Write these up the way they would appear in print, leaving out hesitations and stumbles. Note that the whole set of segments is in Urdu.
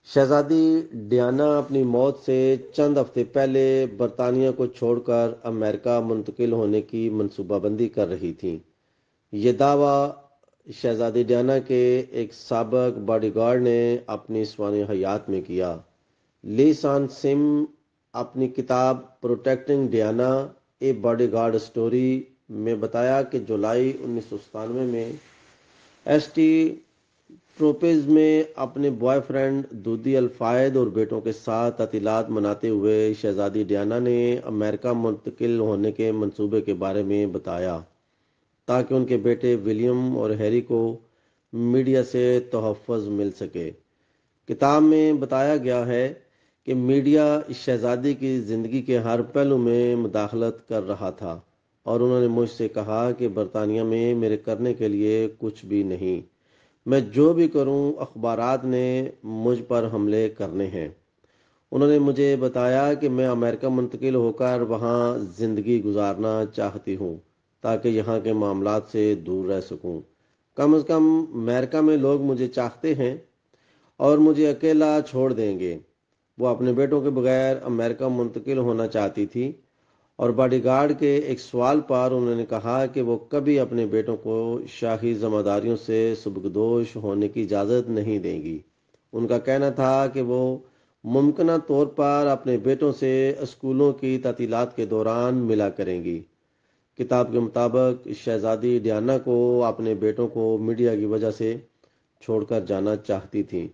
شہزادی ڈیانا اپنی موت سے چند ہفتے پہلے برطانیہ کو چھوڑ کر امریکہ منتقل ہونے کی منصوبہ بندی کر رہی تھیں۔ یہ دعویٰ شہزادی ڈیانا کے ایک سابق باڈی گارڈ نے اپنی سوانح حیات میں کیا۔ لی سان سم اپنی کتاب protecting Diana a body guard story میں بتایا کہ جولائی 1997 میں ایس ٹی ٹروپز میں اپنے بوائے فرینڈ دودی الفائد اور بیٹوں کے ساتھ تعطیلات مناتے ہوئے شہزادی ڈیانا نے امریکہ منتقل ہونے کے منصوبے کے بارے میں بتایا تاکہ ان کے بیٹے ولیم اور ہیری کو میڈیا سے تحفظ مل سکے۔ کتاب میں بتایا گیا ہے کہ میڈیا شہزادی کی زندگی کے ہر پہلو میں مداخلت کر رہا تھا اور انہوں نے مجھ سے کہا کہ برطانیہ میں میرے کرنے کے لیے کچھ بھی نہیں، میں جو بھی کروں اخبارات نے مجھ پر حملے کرنے ہیں۔ انہوں نے مجھے بتایا کہ میں امریکہ منتقل ہو کر وہاں زندگی گزارنا چاہتی ہوں تاکہ یہاں کے معاملات سے دور رہ سکوں۔ کم از کم امریکہ میں لوگ مجھے چاہتے ہیں اور مجھے اکیلا چھوڑ دیں گے۔ وہ اپنے بیٹوں کے بغیر امریکہ منتقل ہونا چاہتی تھی اور باڈی گارڈ کے ایک سوال پر انہوں نے کہا کہ وہ کبھی اپنے بیٹوں کو شاہی ذمہ داریوں سے سبکدوش ہونے کی اجازت نہیں دیں گی۔ ان کا کہنا تھا کہ وہ ممکنہ طور پر اپنے بیٹوں سے اسکولوں کی تعطیلات کے دوران ملا کریں گی۔ کتاب کے مطابق شہزادی ڈیانا کو اپنے بیٹوں کو میڈیا کی وجہ سے چھوڑ کر جانا چاہتی تھیں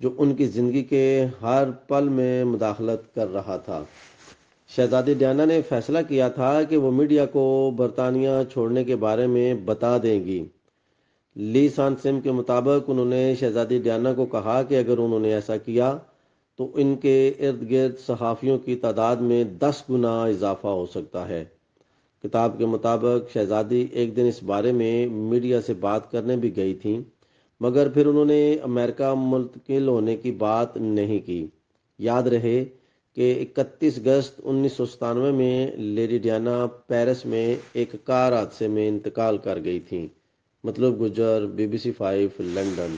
جو ان کی زندگی کے ہر پل میں مداخلت کر رہا تھا۔ شہزادی ڈیانا نے فیصلہ کیا تھا کہ وہ میڈیا کو برطانیہ چھوڑنے کے بارے میں بتا دیں گی۔ لی سان سم کے مطابق انہوں نے شہزادی ڈیانا کو کہا کہ اگر انہوں نے ایسا کیا تو ان کے ارد گرد صحافیوں کی تعداد میں 10 گنا اضافہ ہو سکتا ہے۔ کتاب کے مطابق شہزادی ایک دن اس بارے میں میڈیا سے بات کرنے بھی گئی تھیں مگر پھر انہوں نے امریکہ منتقل ہونے کی بات نہیں کی۔ یاد رہے کہ 31 اگست 1997 میں لیڈی ڈیانا پیرس میں ایک کار حادثے میں انتقال کر گئی تھیں۔ مطلب گجر، BBC 5 لندن۔